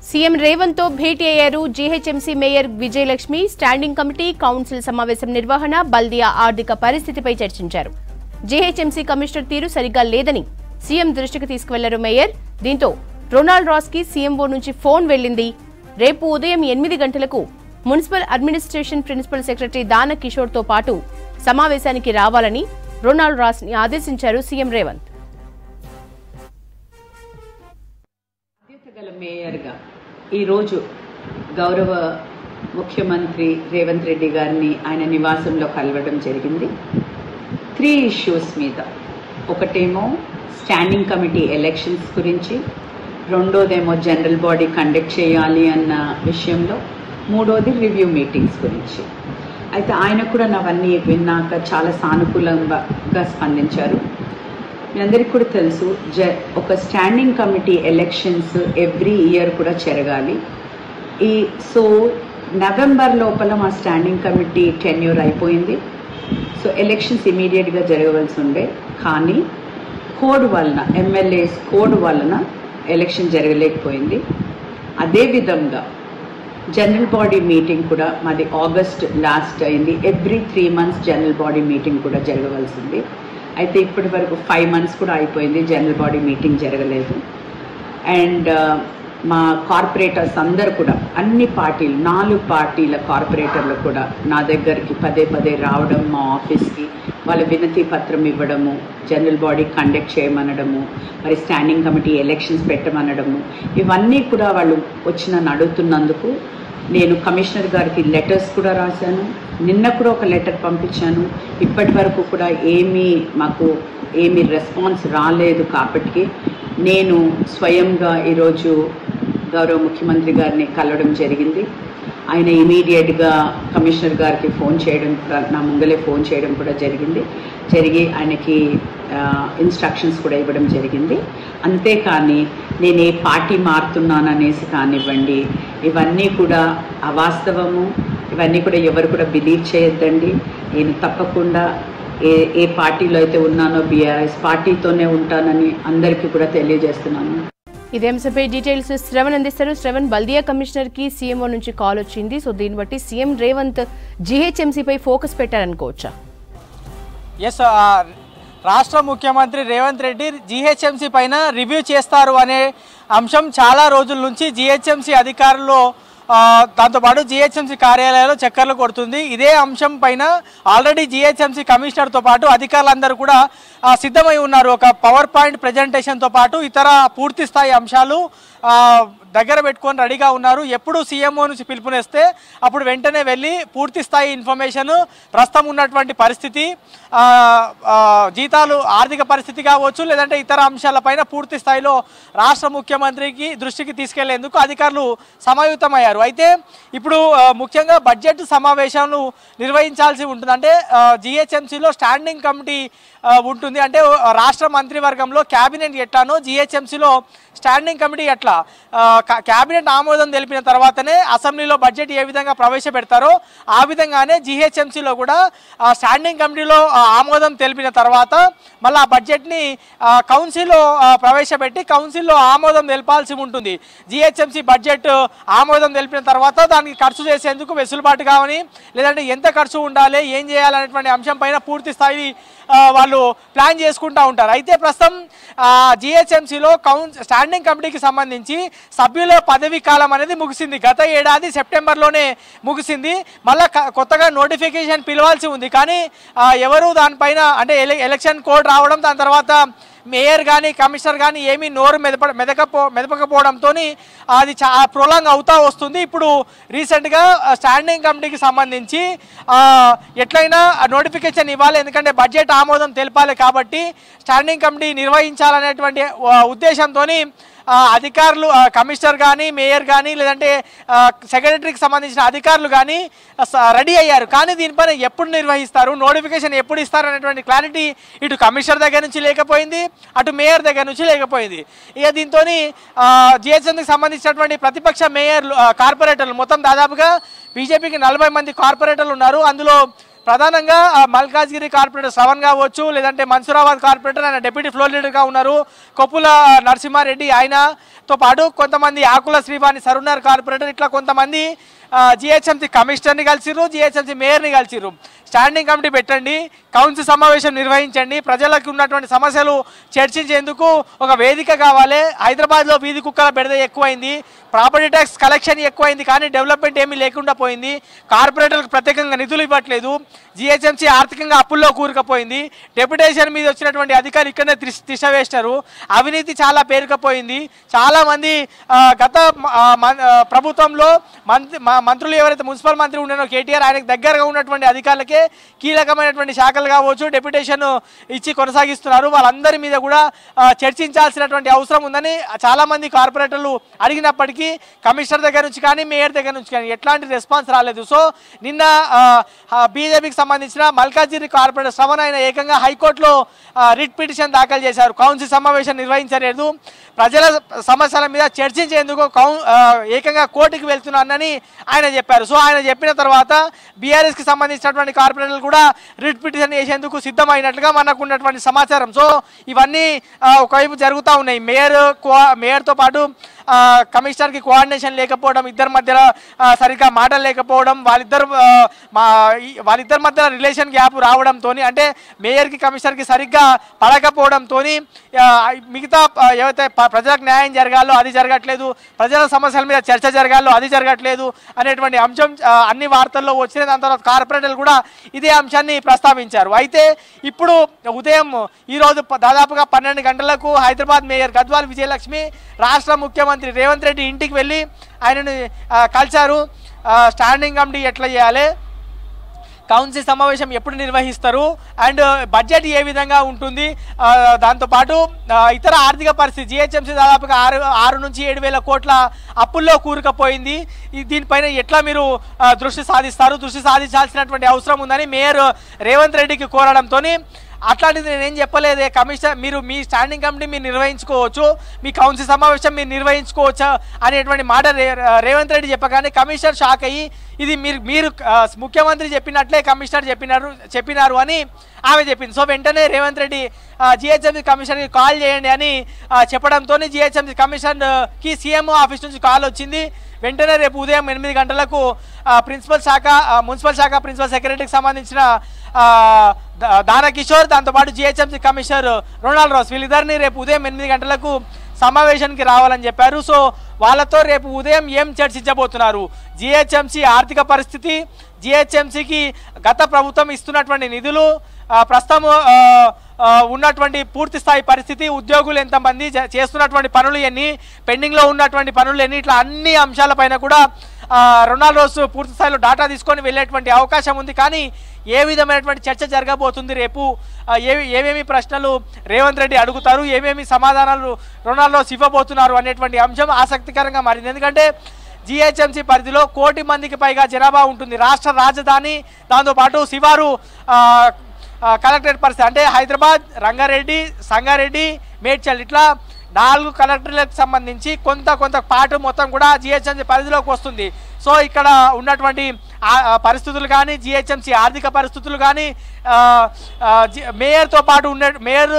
CM Revanth తో భేటీ అయ్యారు GHMC mayor Vijayalakshmi. Standing committee council సమావేశం నిర్వహణ, బల్దియా ఆర్థిక పరిస్థితిపై చర్చించారు. జీహెచ్ఎంసీ కమిషనర్ తీరు సరిగ్గా లేదని సీఎం దృష్టికి తీసుకువెళ్లారు మేయర్. దీంతో రొనాల్డ్ రాస్ కి సీఎంఓ నుంచి ఫోన్ వెళ్లింది. రేపు ఉదయం 8 గంటలకు మున్సిపల్ అడ్మినిస్ట్రేషన్ ప్రిన్సిపల్ సెక్రటరీ దాన కిషోర్ తో పాటు సమావేశానికి రావాలని రొనాల్డ్ రాస్ ని ఆదేశించారు సీఎం రేవంత్. మేయర్గా ఈరోజు గౌరవ ముఖ్యమంత్రి రేవంత్ రెడ్డి గారిని ఆయన నివాసంలో కలవడం జరిగింది. 3 ఇష్యూస్ మీద. ఒకటేమో స్టాండింగ్ కమిటీ ఎలక్షన్స్ గురించి, రెండోదేమో జనరల్ బాడీ కండక్ట్ చేయాలి అన్న విషయంలో, మూడోది రివ్యూ మీటింగ్స్ గురించి. అయితే ఆయన కూడా అవన్నీ విన్నాక చాలా సానుకూలంగా స్పందించారు. మీ అందరికీ కూడా తెలుసు, ఒక standing committee elections every year కూడా జరగాలి. సో నవంబర్ లోపల మా స్టాండింగ్ కమిటీ టెన్యూర్ అయిపోయింది. సో ఎలక్షన్స్ ఇమీడియట్గా జరగవలసి ఉండే, కానీ కోడ్ వలన, ఎమ్మెల్యేస్ కోడ్ వలన ఎలక్షన్ జరగలేకపోయింది. అదేవిధంగా జనరల్ బాడీ మీటింగ్ కూడా మాది ఆగస్ట్ లాస్ట్ అయింది. Every 3 months general body meeting కూడా జరగవలసింది. అయితే ఇప్పటి వరకు 5 months కూడా అయిపోయింది, జనరల్ బాడీ మీటింగ్ జరగలేదు. అండ్ మా కార్పొరేటర్స్ అందరు కూడా, అన్ని పార్టీలు, 4 పార్టీల కార్పొరేటర్లు కూడా నా దగ్గరికి పదే రావడం, మా ఆఫీస్కి వాళ్ళ వినతి పత్రం ఇవ్వడము, జనరల్ బాడీ కండక్ట్ చేయమనడము, మరి స్టాండింగ్ కమిటీ ఎలక్షన్స్ పెట్టమనడము, ఇవన్నీ కూడా వాళ్ళు అడుగుతున్నందుకు నేను కమిషనర్ గారికి లెటర్స్ కూడా రాశాను. నిన్న కూడా ఒక లెటర్ పంపించాను. ఇప్పటి వరకు కూడా మాకు ఏమీ రెస్పాన్స్ రాలేదు. కాబట్టి నేను స్వయంగా ఈరోజు గౌరవ ముఖ్యమంత్రి గారిని కలవడం జరిగింది. ఆయన ఇమీడియట్గా కమిషనర్ గారికి ఫోన్ చేయడం, నా ముంగలే ఫోన్ చేయడం కూడా జరిగి ఆయనకి ఇన్స్ట్రక్షన్స్ కూడా ఇవ్వడం జరిగింది. అంతేకాని నేను ఏ పార్టీ మారుతున్నాననేసి కానివ్వండి, ఇవన్నీ కూడా అవాస్తవము. ఇవన్నీ కూడా ఎవరు కూడా బిలీవ్ చేయొద్దండి. నేను తప్పకుండా ఏ పార్టీలో అయితే ఉన్నానో బీఆర్ఎస్ పార్టీతోనే ఉంటానని అందరికీ కూడా తెలియజేస్తున్నాను. ఇదే అంశంపై డీటెయిల్స్ శ్రవణ్ అందిస్తారు. శ్రవణ్, బల్దియా కమిషనర్ కి సీఎంఓ నుంచి కాల్ వచ్చింది. సో దీన్ని బట్టి సీఎం రేవంత్ జీహెచ్ఎంసీపై ఫోకస్ పెట్టారనుకోవచ్చా? ఎస్, రాష్ట్ర ముఖ్యమంత్రి రేవంత్ రెడ్డి జీహెచ్ఎంసీ పైన రివ్యూ చేస్తారు అనే అంశం చాలా రోజుల నుంచి జీహెచ్ఎంసీ అధికారులు, దాంతోపాటు జీహెచ్ఎంసీ కార్యాలయాల్లో చక్కర్లు కొడుతుంది. ఇదే అంశం పైన ఆల్రెడీ జీహెచ్ఎంసీ కమిషనర్తో పాటు అధికారులందరూ కూడా సిద్ధమై ఉన్నారు. ఒక పవర్ పాయింట్ ప్రజెంటేషన్తో పాటు ఇతర పూర్తి స్థాయి అంశాలు దగ్గర పెట్టుకొని రెడీగా ఉన్నారు. ఎప్పుడు సీఎంఓ నుంచి పిలుపునేస్తే అప్పుడు వెంటనే వెళ్ళి పూర్తి స్థాయి ఇన్ఫర్మేషన్, ప్రస్తుతం ఉన్నటువంటి పరిస్థితి, జీతాలు, ఆర్థిక పరిస్థితి కావచ్చు, లేదంటే ఇతర అంశాలపైన పూర్తి స్థాయిలో రాష్ట్ర ముఖ్యమంత్రికి దృష్టికి తీసుకెళ్లేందుకు అధికారులు సమాయుతమయ్యారు. అయితే ఇప్పుడు ముఖ్యంగా బడ్జెట్ సమావేశాలు నిర్వహించాల్సి ఉంటుంది. అంటే జీహెచ్ఎంసీలో స్టాండింగ్ కమిటీ ఉంటుంది. అంటే రాష్ట్ర మంత్రివర్గంలో క్యాబినెట్ ఎట్లానో జీహెచ్ఎంసీలో స్టాండింగ్ కమిటీ ఎట్లా, క్యాబినెట్ ఆమోదం తెలిపిన తర్వాతనే అసెంబ్లీలో బడ్జెట్ ఏ విధంగా ప్రవేశపెడతారో ఆ విధంగానే జీహెచ్ఎంసీలో కూడా స్టాండింగ్ కమిటీలో ఆమోదం తెలిపిన తర్వాత మళ్ళీ ఆ బడ్జెట్ని కౌన్సిల్లో ప్రవేశపెట్టి కౌన్సిల్లో ఆమోదం తెలపాల్సి ఉంటుంది. జీహెచ్ఎంసీ బడ్జెట్ ఆమోదం తెలిపిన తర్వాత దానికి ఖర్చు చేసేందుకు వెసులుబాటు కావని, లేదంటే ఎంత ఖర్చు ఉండాలి, ఏం చేయాలనేటువంటి అంశం పైన పూర్తి స్థాయి వాళ్ళు ప్లాన్ చేసుకుంటూ ఉంటారు. అయితే ప్రస్తుతం జీహెచ్ఎంసీలో స్టాండింగ్ కమిటీకి సంబంధించి సభ్యుల పదవీ కాలం అనేది ముగిసింది. గత ఏడాది సెప్టెంబర్లోనే ముగిసింది. మళ్ళీ కొత్తగా నోటిఫికేషన్ పిలవాల్సి ఉంది. కానీ ఎవరు దానిపైన, అంటే ఎలక్షన్ కోడ్ రావడం, దాని తర్వాత మేయర్ కానీ కమిషనర్ కానీ ఏమీ నోరు మెదపకపోవడంతో అది ప్రొలాంగ్ అవుతా వస్తుంది. ఇప్పుడు రీసెంట్గా స్టాండింగ్ కమిటీకి సంబంధించి ఎట్లయినా నోటిఫికేషన్ ఇవ్వాలి, ఎందుకంటే బడ్జెట్ ఆమోదం తెలపాలి కాబట్టి స్టాండింగ్ కమిటీ నిర్వహించాలనేటువంటి ఉద్దేశంతో అధికారులు, కమిషనర్ కానీ, మేయర్ కానీ, లేదంటే సెక్రటరీకి సంబంధించిన అధికారులు కానీ రెడీ అయ్యారు. కానీ దీనిపైన ఎప్పుడు నిర్వహిస్తారు, నోటిఫికేషన్ ఎప్పుడు ఇస్తారు అనేటువంటి క్లారిటీ ఇటు కమిషనర్ దగ్గర నుంచి లేకపోయింది, అటు మేయర్ దగ్గర నుంచి లేకపోయింది. ఇక దీంతో జిహెచ్ఎంసీకి సంబంధించినటువంటి ప్రతిపక్ష మేయర్లు, కార్పొరేటర్లు, మొత్తం దాదాపుగా బీజేపీకి 40 మంది కార్పొరేటర్లు ఉన్నారు. అందులో ప్రధానంగా మల్కాజ్గిరి కార్పొరేటర్ శ్రవణ్ కావచ్చు, లేదంటే మన్సూరాబాద్ కార్పొరేటర్ ఆయన డిప్యూటీ ఫ్లోర్ లీడర్గా ఉన్నారు, కొప్పుల నరసింహారెడ్డి ఆయనతో పాటు కొంతమంది ఆకుల శ్రీవాణి సరున్నారు కార్పొరేటర్, ఇట్లా కొంతమంది జిహెచ్ఎంసీ కమిషనర్ని కలిసిర్రు, జిహెచ్ఎంసీ మేయర్ని కలిసిర్రు. స్టాండింగ్ కమిటీ పెట్టండి, కౌన్సిల్ సమావేశం నిర్వహించండి, ప్రజలకు ఉన్నటువంటి సమస్యలు చర్చించేందుకు ఒక వేదిక కావాలి. హైదరాబాద్లో వీధి కుక్కల బెడద ఎక్కువైంది, ప్రాపర్టీ ట్యాక్స్ కలెక్షన్ ఎక్కువైంది, కానీ డెవలప్మెంట్ ఏమీ లేకుండా పోయింది. కార్పొరేటర్లకు ప్రత్యేకంగా నిధులు ఇవ్వట్లేదు, జిహెచ్ఎంసీ ఆర్థికంగా అప్పుల్లో కూరుకుపోయింది, డెప్యుటేషన్ మీద వచ్చినటువంటి అధికారులు ఇక్కడనే తిష్ట వేస్తారు, అవినీతి చాలా పేరుకుపోయింది. చాలామంది గత ప్రభుత్వంలో మంత్రులు ఎవరైతే మున్సిపల్ మంత్రి ఉన్నారో కేటీఆర్, ఆయనకు దగ్గరగా ఉన్నటువంటి అధికారులకే కీలకమైనటువంటి శాఖలు కావచ్చు డెప్యుటేషన్ ఇచ్చి కొనసాగిస్తున్నారు. వాళ్ళందరి మీద కూడా చర్చించాల్సినటువంటి అవసరం ఉందని చాలామంది కార్పొరేటర్లు అడిగినప్పటికీ కమిషనర్ దగ్గర నుంచి కానీ మేయర్ దగ్గర నుంచి కానీ ఎట్లాంటి రెస్పాన్స్ రాలేదు. సో నిన్న బీజేపీకి సంబంధించిన మల్కాజ్గిరి కార్పొరేటర్ శ్రవణ్ ఆయన ఏకంగా హైకోర్టులో రిట్ పిటిషన్ దాఖలు చేశారు. కౌన్సిల్ సమావేశం నిర్వహించలేదు, ప్రజల సమస్యల మీద చర్చించేందుకు ఏకంగా కోర్టుకు వెళ్తున్నానని ఆయన చెప్పారు. సో ఆయన చెప్పిన తర్వాత బీఆర్ఎస్కి సంబంధించినటువంటి కార్పొరేటర్లు కూడా రిట్ పిటిషన్ చేసేందుకు సిద్ధమైనట్లుగా మనకు ఉన్నటువంటి సమాచారం. సో ఇవన్నీ ఒకవైపు జరుగుతూ ఉన్నాయి. మేయర్తో పాటు కమిషనర్కి కోఆర్డినేషన్ లేకపోవడం, ఇద్దరి మధ్యలో సరిగ్గా మాటలు లేకపోవడం, వాళ్ళిద్దరి మధ్యలో రిలేషన్ గ్యాప్ రావడంతో, అంటే మేయర్కి కమిషనర్కి సరిగ్గా పడకపోవడంతో మిగతా ఏవైతే ప్రజలకు న్యాయం జరగాలో అది జరగట్లేదు, ప్రజల సమస్యల మీద చర్చ జరగాలో అది జరగట్లేదు అనేటువంటి అంశం అన్ని వార్తల్లో వచ్చిన దాని తర్వాత కార్పొరేటర్లు కూడా ఇదే అంశాన్ని ప్రస్తావించారు. అయితే ఇప్పుడు ఉదయం ఈరోజు దాదాపుగా 12 గంటలకు హైదరాబాద్ మేయర్ గద్వాల్ విజయలక్ష్మి రాష్ట్ర ముఖ్యమంత్రి రేవంత్ రెడ్డి ఇంటికి వెళ్ళి ఆయనను కలిశారు. స్టాండింగ్ కమిటీ ఎట్లా చేయాలి, కౌన్సిల్ సమావేశం ఎప్పుడు నిర్వహిస్తారు, అండ్ బడ్జెట్ ఏ విధంగా ఉంటుంది, దాంతోపాటు ఇతర ఆర్థిక పరిస్థితి జిహెచ్ఎంసీ దాదాపుగా 6 నుంచి 7 వేల కోట్ల అప్పుల్లో కూరుకుపోయింది. దీనిపైన ఎట్లా మీరు దృష్టి సాధించాల్సినటువంటి అవసరం ఉందని మేయర్ రేవంత్ రెడ్డికి కోరడంతో, అట్లాంటిది నేనేం చెప్పలేదే, కమిషనర్ మీరు మీ స్టాండింగ్ కమిటీ మీరు నిర్వహించుకోవచ్చు, మీ కౌన్సిల్ సమావేశం మీరు నిర్వహించుకోవచ్చు అనేటువంటి మాట రేవంత్ రెడ్డి చెప్పగానే కమిషనర్ షాక్ అయ్యి ఇది మీరు ముఖ్యమంత్రి చెప్పినట్లే కమిషనర్ చెప్పినారు అని ఆమె చెప్పింది. సో వెంటనే రేవంత్ రెడ్డి జిహెచ్ఎంసీ కమిషనర్కి కాల్ చేయండి అని చెప్పడంతో జిహెచ్ఎంసీ కమిషనర్కి సీఎం ఆఫీస్ నుంచి కాల్ వచ్చింది. వెంటనే రేపు ఉదయం 8 గంటలకు మున్సిపల్ శాఖ ప్రిన్సిపల్ సెక్రటరీకి సంబంధించిన దానకిషోర్, దాంతోపాటు జిహెచ్ఎంసీ కమిషనర్ రొనాల్డ్ రాస్ వీళ్ళిద్దరిని రేపు ఉదయం 8 గంటలకు సమావేశానికి రావాలని చెప్పారు. సో వాళ్ళతో రేపు ఉదయం ఏం చర్చించబోతున్నారు, జిహెచ్ఎంసీ ఆర్థిక పరిస్థితి, జిహెచ్ఎంసీకి గత ప్రభుత్వం ఇస్తున్నటువంటి నిధులు, ప్రస్తుతం ఉన్నటువంటి పూర్తి స్థాయి పరిస్థితి, ఉద్యోగులు ఎంతమంది, చేస్తున్నటువంటి పనులు ఎన్ని, పెండింగ్లో ఉన్నటువంటి పనులు ఎన్ని, ఇట్లా అన్ని అంశాలపైన కూడా రొనాల్డ్ రోస్ పూర్తి స్థాయిలో డాటా తీసుకొని వెళ్ళేటువంటి అవకాశం ఉంది. కానీ ఏ విధమైనటువంటి చర్చ జరగబోతుంది, రేపు ఏమేమి ప్రశ్నలు రేవంత్ రెడ్డి అడుగుతారు, ఏమేమి సమాధానాలు రొనాల్డ్ రోస్ ఇవ్వబోతున్నారు అనేటువంటి అంశం ఆసక్తికరంగా మారింది. ఎందుకంటే జిహెచ్ఎంసీ పరిధిలో 1 కోటి మందికి పైగా జనాభా ఉంటుంది. రాష్ట్ర రాజధాని, దాంతోపాటు శివారు కలెక్టరేట్ పరిస్థితి, అంటే హైదరాబాద్, రంగారెడ్డి, సంగారెడ్డి, మేడ్చల్ ఇట్లా 4 కలెక్టర్లకు సంబంధించి కొంత పాటు మొత్తం కూడా జిహెచ్ఎంసీ పరిధిలోకి వస్తుంది. సో ఇక్కడ ఉన్నటువంటి పరిస్థితులు కానీ, జిహెచ్ఎంసీ ఆర్థిక పరిస్థితులు కానీ, మేయర్తో పాటు మేయర్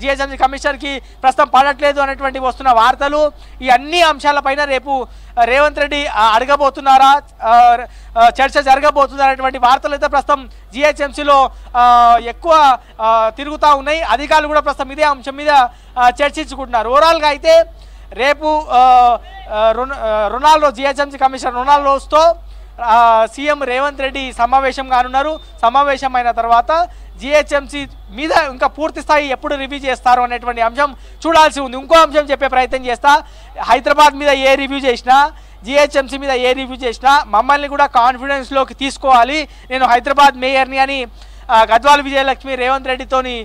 జిహెచ్ఎంసీ కమిషనర్కి ప్రస్తుతం పడట్లేదు అనేటువంటి వస్తున్న వార్తలు, ఈ అన్ని అంశాలపైన రేపు రేవంత్ రెడ్డి అడగబోతున్నారా, చర్చ జరగబోతుందా అనేటువంటి వార్తలు అయితే ప్రస్తుతం జిహెచ్ఎంసీలో ఎక్కువ తిరుగుతూ ఉన్నాయి. అధికారులు కూడా ప్రస్తుతం ఇదే అంశం మీద చర్చించుకుంటున్నారు. ఓవరాల్గా అయితే రేపు Ronald Rose GHMC commissioner Ronald రోస్తో సీఎం రేవంత్ రెడ్డి సమావేశం కానున్నారు. సమావేశం అయిన తర్వాత జిహెచ్ఎంసీ మీద ఇంకా పూర్తి స్థాయి ఎప్పుడు రివ్యూ చేస్తారు అనేటువంటి అంశం చూడాల్సి ఉంది. ఇంకో అంశం చెప్పే ప్రయత్నం చేస్తా, హైదరాబాద్ మీద ఏ రివ్యూ చేసినా, జిహెచ్ఎంసీ మీద ఏ రివ్యూ చేసినా మమ్మల్ని కూడా కాన్ఫిడెన్స్లోకి తీసుకోవాలి, నేను హైదరాబాద్ మేయర్ని అని గద్వాల్ విజయలక్ష్మి రేవంత్ రెడ్డితోని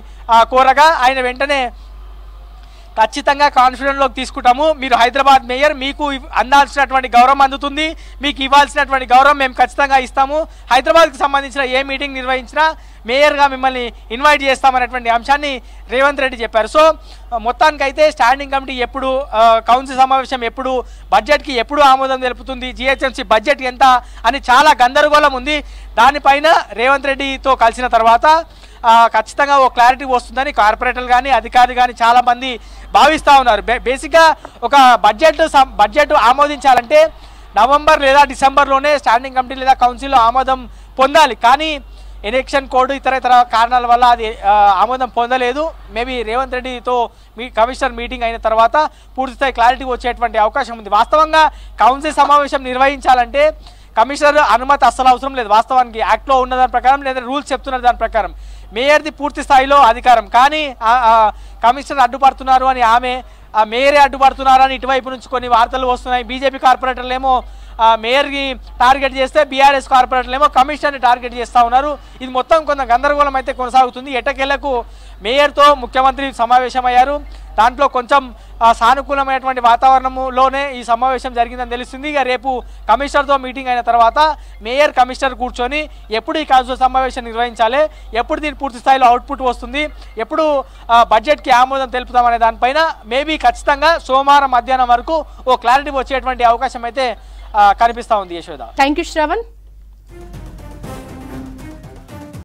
కోరగా ఆయన వెంటనే ఖచ్చితంగా కాన్ఫిడెంట్లోకి తీసుకుంటాము. మీరు హైదరాబాద్ మేయర్, మీకు అందాల్సినటువంటి గౌరవం అందుతుంది, మీకు ఇవ్వాల్సినటువంటి గౌరవం మేము ఖచ్చితంగా ఇస్తాము. హైదరాబాద్కి సంబంధించిన ఏ మీటింగ్ నిర్వహించినా మేయర్గా మిమ్మల్ని ఇన్వైట్ చేస్తామనేటువంటి అంశాన్ని రేవంత్ రెడ్డి చెప్పారు. సో మొత్తానికైతే స్టాండింగ్ కమిటీ ఎప్పుడు, కౌన్సిల్ సమావేశం ఎప్పుడు, బడ్జెట్కి ఎప్పుడు ఆమోదం తెలుపుతుంది, జిహెచ్ఎంసీ బడ్జెట్ ఎంత అని చాలా గందరగోళం ఉంది. దానిపైన రేవంత్ రెడ్డితో కలిసిన తర్వాత ఖచ్చితంగా ఓ క్లారిటీ వస్తుందని కార్పొరేటర్లు కానీ అధికారులు కానీ చాలామంది భావిస్తూ ఉన్నారు. బేసిక్గా ఒక బడ్జెట్ ఆమోదించాలంటే నవంబర్ లేదా డిసెంబర్లోనే స్టాండింగ్ కమిటీ లేదా కౌన్సిల్లో ఆమోదం పొందాలి. కానీ ఎలక్షన్ కోడ్ ఇతర కారణాల వల్ల అది ఆమోదం పొందలేదు. మేబీ రేవంత్ రెడ్డితో కమిషనర్ మీటింగ్ అయిన తర్వాత పూర్తిస్థాయి క్లారిటీ వచ్చేటువంటి అవకాశం ఉంది. వాస్తవంగా కౌన్సిల్ సమావేశం నిర్వహించాలంటే కమిషనర్ అనుమతి అస్సలు అవసరం లేదు. వాస్తవానికి యాక్ట్లో ఉన్న దాని ప్రకారం లేదా రూల్స్ చెప్తున్న దాని ప్రకారం మేయర్ది పూర్తి స్థాయిలో అధికారం. కానీ కమిషనర్ అడ్డుపడుతున్నారు అని మేయరే అడ్డుపడుతున్నారు అని ఇటువైపు నుంచి కొన్ని వార్తలు వస్తున్నాయి. బీజేపీ కార్పొరేటర్లు ఏమో మేయర్కి టార్గెట్ చేస్తే బీఆర్ఎస్ కార్పొరేటర్లు ఏమో కమిషనర్ని టార్గెట్ చేస్తూ ఉన్నారు. ఇది మొత్తం కొంత గందరగోళం అయితే కొనసాగుతుంది. ఎట్టకేళ్లకు మేయర్తో ముఖ్యమంత్రి సమావేశమయ్యారు. దాంట్లో కొంచెం సానుకూలమైనటువంటి వాతావరణంలోనే ఈ సమావేశం జరిగిందని తెలుస్తుంది. ఇక రేపు కమిషనర్తో మీటింగ్ అయిన తర్వాత మేయర్ కమిషనర్ కూర్చొని ఎప్పుడు ఈ కౌన్సిల్ సమావేశం నిర్వహించాలి, ఎప్పుడు దీని పూర్తి స్థాయిలో అవుట్పుట్ వస్తుంది, ఎప్పుడు బడ్జెట్కి ఆమోదం తెలుపుతామనే దానిపైన మేబీ ఖచ్చితంగా సోమవారం మధ్యాహ్నం వరకు ఓ క్లారిటీ వచ్చేటువంటి అవకాశం అయితే కనిపిస్తూ ఉంది. Yashoda, thank you Shravan.